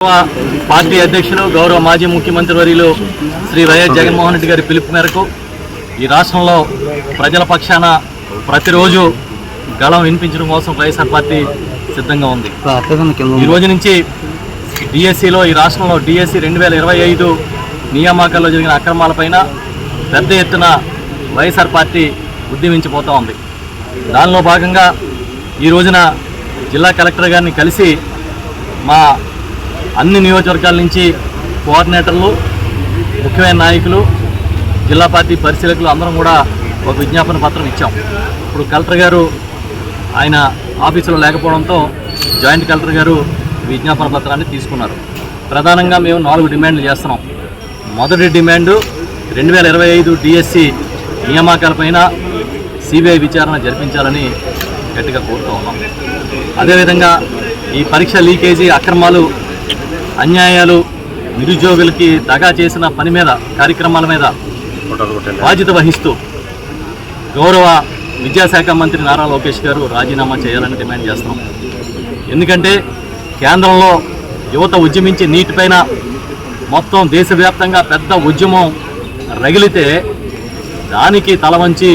Party అధ్యక్షులు గౌరవ మాజీ ముఖ్యమంత్రి వర్యులు శ్రీ వైఎస్ జగన్మోహన్ రెడ్డి గారి పిలుపు మేరకు ఈ రాష్ట్రంలో ప్రజల పక్షాన ప్రతిరోజు గళం వినిపించడం కోసం వైఎస్ఆర్ పార్టీ సిద్ధంగా ఉంది. ఈ రోజు నుంచి డిఎస్సిలో ఈ రాష్ట్రంలో డిఎస్సి 2025 నియామకాల్లో జరిగిన అక్రమాలపైన పెద్ద ఎత్తున వైఎస్ఆర్ పార్టీ ఉద్యమించిపోతూ ఉంది. దానిలో భాగంగా ఈ రోజున జిల్లా కలెక్టర్ గారిని కలిసి మా అన్ని నియోజకవర్గాల నుంచి కోఆర్డినేటర్లు, ముఖ్యమైన నాయకులు, జిల్లా పార్టీ పరిశీలకులు అందరం కూడా ఒక విజ్ఞాపన పత్రం ఇచ్చాం. ఇప్పుడు కలెక్టర్ గారు ఆయన ఆఫీసులో లేకపోవడంతో జాయింట్ కలెక్టర్ గారు విజ్ఞాపన పత్రాన్ని తీసుకున్నారు. ప్రధానంగా మేము 4 డిమాండ్లు చేస్తున్నాం. మొదటి డిమాండు 2025 డిఎస్సి నియామకాలపైన సిబిఐ విచారణ జరిపించాలని గట్టిగా కోరుతూ ఉన్నాం. అదేవిధంగా ఈ పరీక్ష లీకేజీ, అక్రమాలు, అన్యాయాలు, నిరుద్యోగులకి దగా చేసిన పని మీద, కార్యక్రమాల మీద బాధ్యత వహిస్తూ గౌరవ విద్యాశాఖ మంత్రి నారా లోకేష్ గారు రాజీనామా చేయాలని డిమాండ్ చేస్తాం. ఎందుకంటే కేంద్రంలో యువత ఉద్యమించి నీటిపైన మొత్తం దేశవ్యాప్తంగా పెద్ద ఉద్యమం రగిలితే దానికి తల వంచి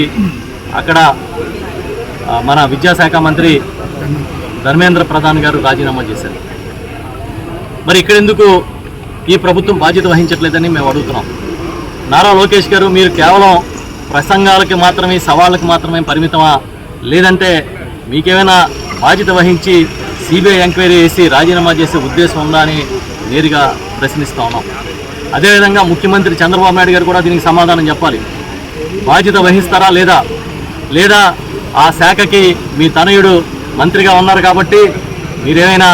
అక్కడ మన విద్యాశాఖ మంత్రి ధర్మేంద్ర ప్రధాన్ గారు రాజీనామా చేశారు. మరి ఇక్కడెందుకు ఈ ప్రభుత్వం బాధ్యత వహించట్లేదని మేము అడుగుతున్నాం. నారా లోకేష్ గారు, మీరు కేవలం ప్రసంగాలకి మాత్రమే, సవాళ్ళకి మాత్రమే పరిమితమా, లేదంటే మీకేమైనా బాధ్యత వహించి సిబిఐ ఎంక్వైరీ చేసి రాజీనామా చేసే ఉద్దేశం ఉందా అని నేరుగా ప్రశ్నిస్తూ ఉన్నాం. అదేవిధంగా ముఖ్యమంత్రి చంద్రబాబు నాయుడు గారు కూడా దీనికి సమాధానం చెప్పాలి. బాధ్యత వహిస్తారా లేదా ఆ శాఖకి మీ తనయుడు మంత్రిగా ఉన్నారు కాబట్టి మీరేమైనా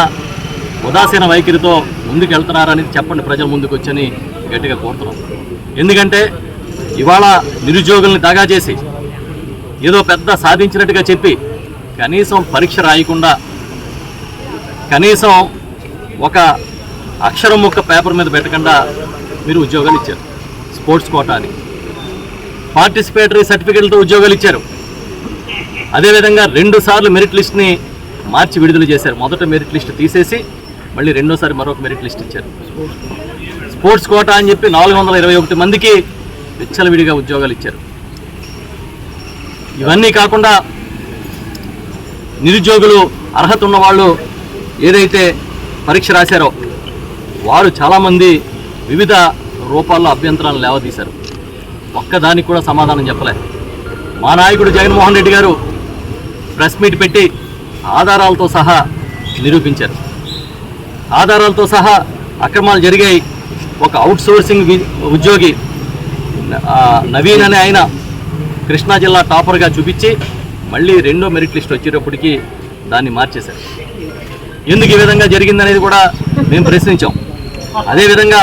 ఉదాసీన వైఖరితో ముందుకు వెళ్తున్నారని చెప్పండి, ప్రజల ముందుకు వచ్చని గట్టిగా కోరుతున్నాం. ఎందుకంటే ఇవాళ నిరుద్యోగుల్ని దగా చేసి ఏదో పెద్ద సాధించినట్టుగా చెప్పి కనీసం పరీక్ష రాయకుండా, కనీసం ఒక అక్షరం ముక్క పేపర్ మీద పెట్టకుండా మీరు ఉద్యోగాలు ఇచ్చారు. స్పోర్ట్స్ కోటా అని, పార్టిసిపేటరీ సర్టిఫికెట్లతో ఉద్యోగాలు ఇచ్చారు. అదేవిధంగా 2 సార్లు మెరిట్ లిస్ట్ని మార్చి విడుదల చేశారు. మొదట మెరిట్ లిస్ట్ తీసేసి మళ్ళీ రెండోసారి మరొక మెరిట్ లిస్ట్ ఇచ్చారు. స్పోర్ట్స్ కోటా అని చెప్పి 421 మందికి విచ్చలవిడిగా ఉద్యోగాలు ఇచ్చారు. ఇవన్నీ కాకుండా నిరుద్యోగులు, అర్హత ఉన్నవాళ్ళు ఏదైతే పరీక్ష రాశారో వారు చాలామంది వివిధ రూపాల్లో అభ్యంతరాలను లేవదీశారు. ఒక్కదానికి కూడా సమాధానం చెప్పలే. మా నాయకుడు జగన్మోహన్ రెడ్డి గారు ప్రెస్ మీట్ పెట్టి ఆధారాలతో సహా నిరూపించారు. ఆధారాలతో సహా అక్రమాలు జరిగాయి. ఒక అవుట్సోర్సింగ్ ఉద్యోగి నవీన్ అనే ఆయన కృష్ణా జిల్లా టాపర్గా చూపించి మళ్ళీ 2వ మెరిట్ లిస్ట్ వచ్చేటప్పటికి దాన్ని మార్చేశారు. ఎందుకు ఈ విధంగా జరిగిందనేది కూడా మేము ప్రశ్నించాం. అదేవిధంగా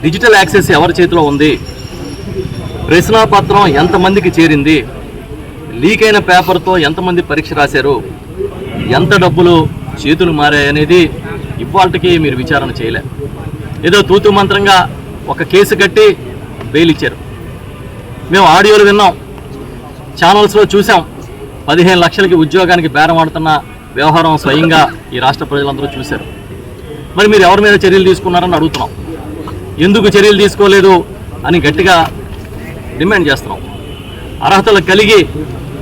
డిజిటల్ యాక్సెస్ ఎవరి చేతిలో ఉంది, ప్రశ్నాపత్రం ఎంతమందికి చేరింది, లీక్ అయిన పేపర్తో ఎంతమంది పరీక్ష రాశారు, ఎంత డబ్బులు చేతులు మారాయనేది ఇవాళకి మీరు విచారణ చేయలే. ఏదో తూతు మంత్రంగా ఒక కేసు కట్టి బెయిల్ ఇచ్చారు. మేము ఆడియోలు విన్నాం, ఛానల్స్లో చూసాం. 15 లక్షలకి ఉద్యోగానికి బేరం ఆడుతున్న వ్యవహారం స్వయంగా ఈ రాష్ట్ర ప్రజలందరూ చూశారు. మరి మీరు ఎవరి మీద చర్యలు తీసుకున్నారని అడుగుతున్నాం. ఎందుకు చర్యలు తీసుకోలేదు అని గట్టిగా డిమాండ్ చేస్తున్నాం. అర్హతలు కలిగి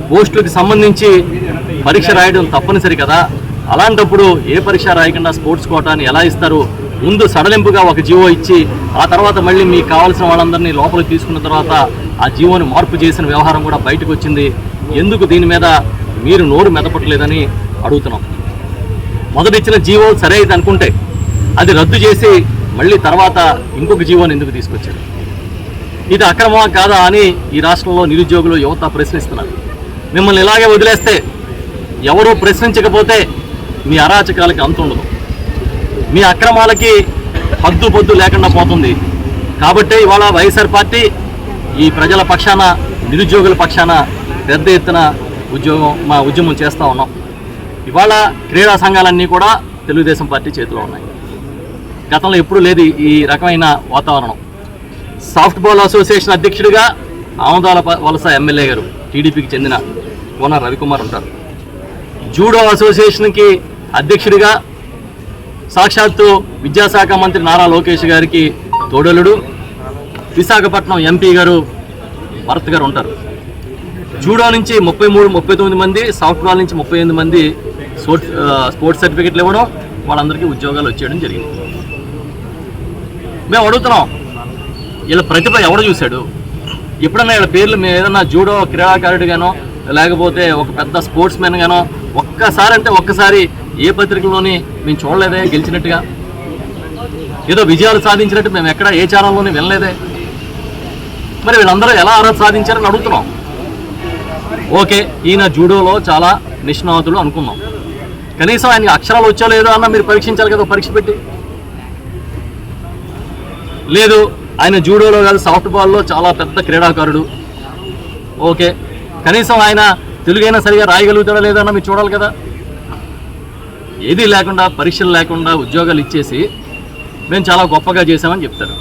పోస్టులకు సంబంధించి పరీక్ష రాయడం తప్పనిసరి కదా. అలాంటప్పుడు ఏ పరీక్ష రాయకుండా స్పోర్ట్స్ కోటాని ఎలా ఇస్తారు? ముందు సడలింపుగా ఒక జీవో ఇచ్చి ఆ తర్వాత మళ్ళీ మీకు కావాల్సిన వాళ్ళందరినీ లోపలికి తీసుకున్న తర్వాత ఆ జీవోని మార్పు చేసిన వ్యవహారం కూడా బయటకు వచ్చింది. ఎందుకు దీని మీద మీరు నోరు మెదపట్లేదని అడుగుతున్నాం. మొదటి ఇచ్చిన జీవో సరైనది అనుకుంటే అది రద్దు చేసి మళ్ళీ తర్వాత ఇంకొక జీవోని ఎందుకు తీసుకొచ్చారు? ఇది అక్రమమా కాదా అని ఈ రాష్ట్రంలో నిరుద్యోగులు, యువత ప్రశ్నిస్తున్నారు. మిమ్మల్ని ఇలాగే వదిలేస్తే, ఎవరూ ప్రశ్నించకపోతే మీ అరాచకాలకి అంతుండదు, మీ అక్రమాలకి హద్దు పొద్దు లేకుండా పోతుంది. కాబట్టి ఇవాళ వైఎస్ఆర్ పార్టీ ఈ ప్రజల పక్షాన, నిరుద్యోగుల పక్షాన పెద్ద ఎత్తున ఉద్యమం చేస్తూ ఉన్నాం. ఇవాళ క్రీడా సంఘాలన్నీ కూడా తెలుగుదేశం పార్టీ చేతిలో ఉన్నాయి. గతంలో ఎప్పుడూ లేదు ఈ రకమైన వాతావరణం. సాఫ్ట్బాల్ అసోసియేషన్ అధ్యక్షుడిగా ఆమదాల వలస ఎమ్మెల్యే గారు, టీడీపీకి చెందిన కోన రవికుమార్ ఉంటారు. జూడో అసోసియేషన్కి అధ్యక్షుడిగా సాక్షాత్తు విద్యాశాఖ మంత్రి నారా లోకేష్ గారికి తోడలుడు, విశాఖపట్నం ఎంపీ గారు భరత్ గారు ఉంటారు. జూడో నుంచి 33-39 మంది, సాఫ్ట్బాల్ నుంచి 38 మంది స్పోర్ట్స్ సర్టిఫికెట్లు ఇవ్వడం, వాళ్ళందరికీ ఉద్యోగాలు వచ్చేయడం జరిగింది. మేము అడుగుతున్నాం, వీళ్ళ ప్రతిభ ఎవడు చూశాడు? ఎప్పుడన్నా వీళ్ళ పేర్లు మేము ఏదన్నా జూడో క్రీడాకారుడిగానో లేకపోతే ఒక పెద్ద స్పోర్ట్స్ మ్యాన్ గానో ఒక్కసారి ఏ పత్రికలోని మేము చూడలేదే గెలిచినట్టుగా, ఏదో విజయాలు సాధించినట్టు మేము ఎక్కడ ఏ ఛానల్లోని వినలేదే. మరి వీళ్ళందరూ ఎలా అర్హత సాధించారని అడుగుతున్నాం. ఓకే, ఈయన జూడోలో చాలా నిష్ణాతులు అనుకున్నాం, కనీసం ఆయనకి అక్షరాలు వచ్చో లేదో అన్న మీరు పరీక్షించాలి కదా, పరీక్ష పెట్టి. లేదు, ఆయన జూడోలో కాదు సాఫ్ట్బాల్లో చాలా పెద్ద క్రీడాకారుడు, ఓకే, కనీసం ఆయన తెలుగైనా సరిగా రాయగలుగుతాడా లేదా అన్న మీరు చూడాలి కదా. ఏదీ లేకుండా, పరీక్షలు లేకుండా ఉద్యోగాలు ఇచ్చేసి మేము చాలా గొప్పగా చేశామని చెప్తారు.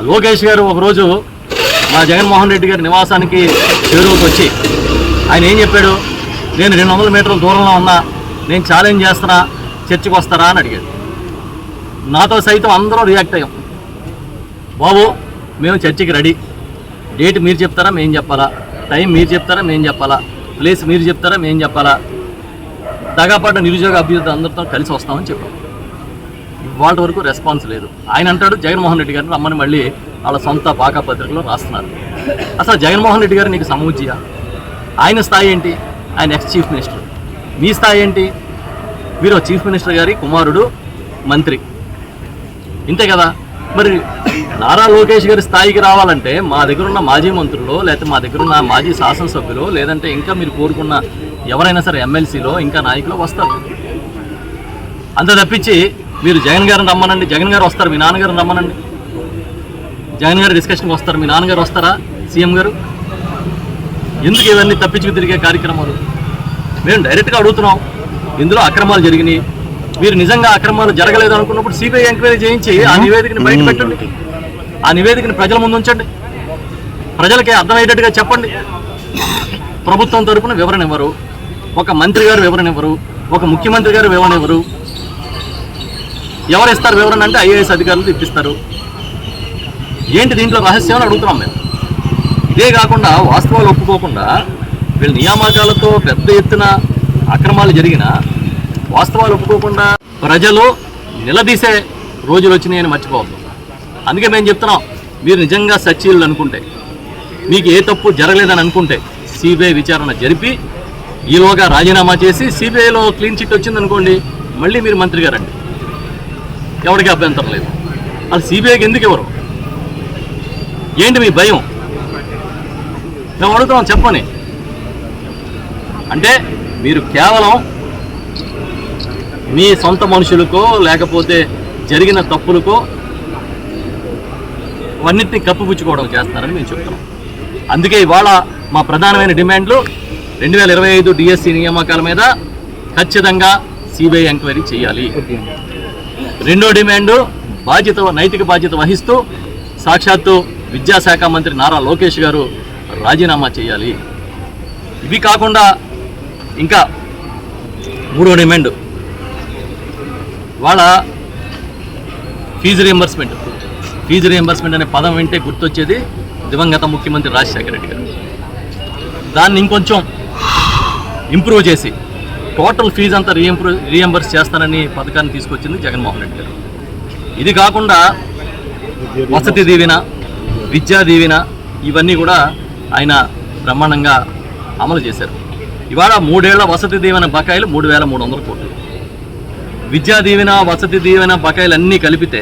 లోకేష్ గారు ఒకరోజు మా జగన్మోహన్ రెడ్డి గారి నివాసానికి చేరువుకు వచ్చి ఆయన ఏం చెప్పాడు? నేను 200 మీటర్ల దూరంలో ఉన్నా, నేను ఛాలెంజ్ చేస్తున్నా, చర్చకు వస్తారా అని అడిగాడు. నాతో సైతం అందరూ రియాక్ట్ అయ్యాం. బాబు, మేము చర్చకి రెడీ, డేట్ మీరు చెప్తారా మేము చెప్పాలా, టైం మీరు చెప్తారా మేము చెప్పాలా, ప్లేస్ మీరు చెప్తారా మేము చెప్పాలా, దగాపాటు నిరుద్యోగ అభ్యర్థులు అందరితో కలిసి వస్తామని చెప్పాం. ఇవాళ వరకు రెస్పాన్స్ లేదు. ఆయన అంటాడు జగన్మోహన్ రెడ్డి గారిని రమ్మని మళ్ళీ వాళ్ళ సొంత పాకా పత్రికలో రాస్తున్నారు. అసలు జగన్మోహన్ రెడ్డి గారు నీకు సమూజ్జియా? ఆయన స్థాయి ఏంటి? ఆయన ఎక్స్ చీఫ్ మినిస్టర్. మీ స్థాయి ఏంటి? మీరు చీఫ్ మినిస్టర్ గారి కుమారుడు, మంత్రి, ఇంతే కదా. మరి నారా లోకేష్ గారి స్థాయికి రావాలంటే మా దగ్గర ఉన్న మాజీ మంత్రులు, లేకపోతే మా దగ్గర ఉన్న మాజీ శాసనసభ్యులు, లేదంటే ఇంకా మీరు కోరుకున్న ఎవరైనా సరే ఎమ్మెల్సీలో ఇంకా నాయకులు వస్తారు. అంత తప్పించి మీరు జగన్ గారిని రమ్మనండి, జగన్ గారు వస్తారు, మీ నాన్నగారిని రమ్మనండి, జగన్ గారి డిస్కషన్కి వస్తారు, మీ నాన్నగారు వస్తారా, సీఎం గారు? ఎందుకు ఇవన్నీ తప్పించుకు తిరిగే కార్యక్రమాలు? మేము డైరెక్ట్గా అడుగుతున్నాం, ఇందులో అక్రమాలు జరిగినాయి, మీరు నిజంగా అక్రమాలు జరగలేదు అనుకున్నప్పుడు సిబిఐ ఎంక్వైరీ చేయించి ఆ నివేదికని బయట పెట్టండి, ఆ నివేదికని ప్రజల ముందు ఉంచండి, ప్రజలకి అర్థమయ్యేటట్టుగా చెప్పండి. ప్రభుత్వం తరపున వివరణ ఇవ్వరు, ఒక మంత్రి గారు వివరణ ఇవ్వరు, ఒక ముఖ్యమంత్రి గారు వివరణ ఇవ్వరు. ఎవరు ఇస్తారు వివరణ అంటే ఐఏఎస్ అధికారులు ఇప్పిస్తారు. ఏంటి దీంట్లో రహస్యం అని అడుగుతున్నాం మేము. ఇదే కాకుండా వాస్తవాలు ఒప్పుకోకుండా వీళ్ళ నియామకాలతో పెద్ద ఎత్తున అక్రమాలు జరిగిన వాస్తవాలు ఒప్పుకోకుండా ప్రజలు నిలదీసే రోజులు వచ్చినాయని మర్చిపోవద్దు. అందుకే మేము చెప్తున్నాం, మీరు నిజంగా సచ్చీలు అనుకుంటే, మీకు ఏ తప్పు జరగలేదని అనుకుంటే సిబిఐ విచారణ జరిపి ఈలోగా రాజీనామా చేసి సిబిఐలో క్లీన్ చిట్ వచ్చిందనుకోండి, మళ్ళీ మీరు మంత్రి గారండి, ఎవరికి అభ్యంతరం లేదు. అది సిబిఐకి ఎందుకు ఎవరు? ఏంటి మీ భయం? మేము అడుగుతాం, చెప్పని. అంటే మీరు కేవలం మీ సొంత మనుషులకో లేకపోతే జరిగిన తప్పులకో అన్నింటినీ కప్పుపుచ్చుకోవడం చేస్తున్నారని మేము చెప్తున్నాం. అందుకే ఇవాళ మా ప్రధానమైన డిమాండ్లు 2025 డిఎస్సి నియామకాల మీద ఖచ్చితంగా సిబిఐ ఎంక్వైరీ చేయాలి. రెండో డిమాండు, నైతిక బాధ్యత వహిస్తూ సాక్షాత్తు విద్యాశాఖ మంత్రి నారా లోకేష్ గారు రాజీనామా చేయాలి. ఇవి కాకుండా ఇంకా మూడో డిమాండ్, వాళ్ళ ఫీజు రియంబర్స్మెంట్ అనే పదం వింటే గుర్తొచ్చేది దివంగత ముఖ్యమంత్రి రాజశేఖర రెడ్డి గారు. దాన్ని ఇంకొంచెం ఇంప్రూవ్ చేసి టోటల్ ఫీజు అంతా రియంబర్స్ చేస్తానని పథకాన్ని తీసుకొచ్చింది జగన్మోహన్ రెడ్డి గారు. ఇది కాకుండా వసతి దీవెన, విద్యా దీవెన, ఇవన్నీ కూడా ఆయన బ్రహ్మాండంగా అమలు చేశారు. ఇవాళ 3 ఏళ్ల వసతి దీవెన బకాయిలు 3,300 కోట్లు, విద్యా దీవెన, వసతి దీవెన బకాయిలు అన్నీ కలిపితే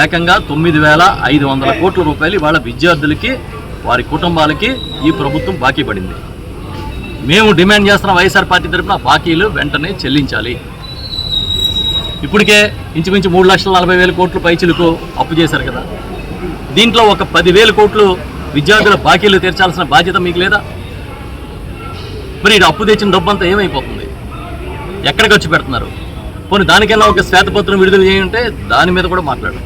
ఏకంగా 9,500 కోట్ల రూపాయలు ఇవాళ విద్యార్థులకి, వారి కుటుంబాలకి ఈ ప్రభుత్వం బాకీ పడింది. మేము డిమాండ్ చేస్తున్న వైఎస్ఆర్ పార్టీ తరఫున బాకీలు వెంటనే చెల్లించాలి. ఇప్పటికే ఇంచుమించు 3,40,000 కోట్లు పైచిలకు అప్పు చేశారు కదా, దీంట్లో ఒక 10,000 కోట్లు విద్యార్థుల బాకీలు తీర్చాల్సిన బాధ్యత మీకు లేదా? మరి ఇది అప్పు తెచ్చిన డబ్బంతా ఏమైపోతుంది? ఎక్కడ ఖర్చు పెడుతున్నారు? పోనీ దానికైనా ఒక శ్వేతపత్రం విడుదల చేయంటే దాని మీద కూడా మాట్లాడు.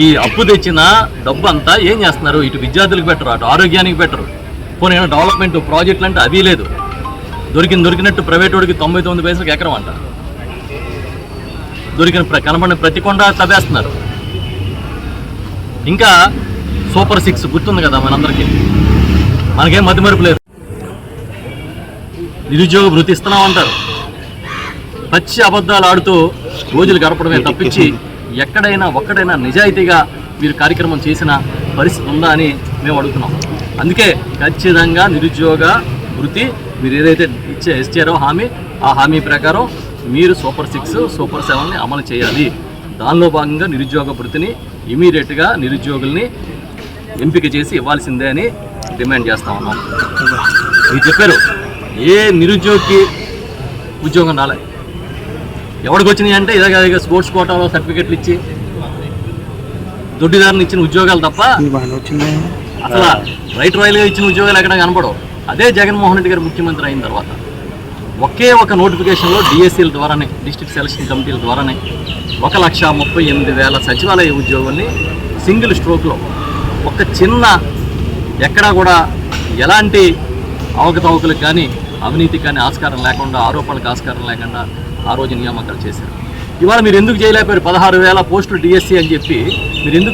ఈ అప్పు తెచ్చిన డబ్బు అంతా ఏం చేస్తున్నారు? ఇటు విద్యార్థులకు పెట్టరు, అటు ఆరోగ్యానికి పెట్టరు. పోనీ డెవలప్మెంట్ ప్రాజెక్టులు అంటే అవి లేదు. దొరికినట్టు ప్రైవేట్ వాడికి 99 పైసలకు ఎకరం అంట. కనబడిన ప్రతి కొండ తవ్వేస్తున్నారు. ఇంకా సూపర్ 6 గుర్తుంది కదా మనందరికీ, మనకేం మతిమరుపు లేదు. నిరుద్యోగ భృతి ఇస్తున్నాం అంటారు, పచ్చి అబద్ధాలు ఆడుతూ రోజులు గడపడమే తప్పించి ఒక్కడైనా నిజాయితీగా మీరు కార్యక్రమం చేసిన పరిస్థితి ఉందా అని మేము అడుగుతున్నాం. అందుకే ఖచ్చితంగా నిరుద్యోగ వృత్తి మీరు ఏదైతే ఇచ్చారో హామీ, ఆ హామీ ప్రకారం మీరు సూపర్ 6, సూపర్ 7ని అమలు చేయాలి. దానిలో భాగంగా నిరుద్యోగ వృత్తిని ఇమీడియట్గా నిరుద్యోగుల్ని ఎంపిక చేసి ఇవ్వాల్సిందే అని డిమాండ్ చేస్తా ఉన్నాం. మీరు చెప్పారు ఏ నిరుద్యోగికి ఉద్యోగం రాలే, ఎవరికి వచ్చినాయి అంటే ఇలాగ స్పోర్ట్స్ కోటాలో సర్టిఫికెట్లు ఇచ్చి దొడ్డిదారుని ఇచ్చిన ఉద్యోగాలు తప్ప అసలు రైల్గా ఇచ్చిన ఉద్యోగాలు ఎక్కడ కనపడవు. అదే జగన్మోహన్ రెడ్డి గారు ముఖ్యమంత్రి అయిన తర్వాత ఒకే ఒక నోటిఫికేషన్లో డిఎస్సీల ద్వారానే, డిస్ట్రిక్ట్ సెలక్షన్ కమిటీల ద్వారానే 1,38,000 సచివాలయ ఉద్యోగుల్ని సింగిల్ స్ట్రోక్లో ఒక చిన్న ఎక్కడా కూడా ఎలాంటి అవకతవకలకు కానీ అవినీతికి కానీ ఆస్కారం లేకుండా, ఆరోపణలకు ఆస్కారం లేకుండా ఆ రోజు నియామకాలు చేశారు. ఇవాళ మీరు ఎందుకు చేయలేకపోయారు? 16,000 పోస్టులు డిఎస్సీ అని చెప్పి మీరు ఎందుకు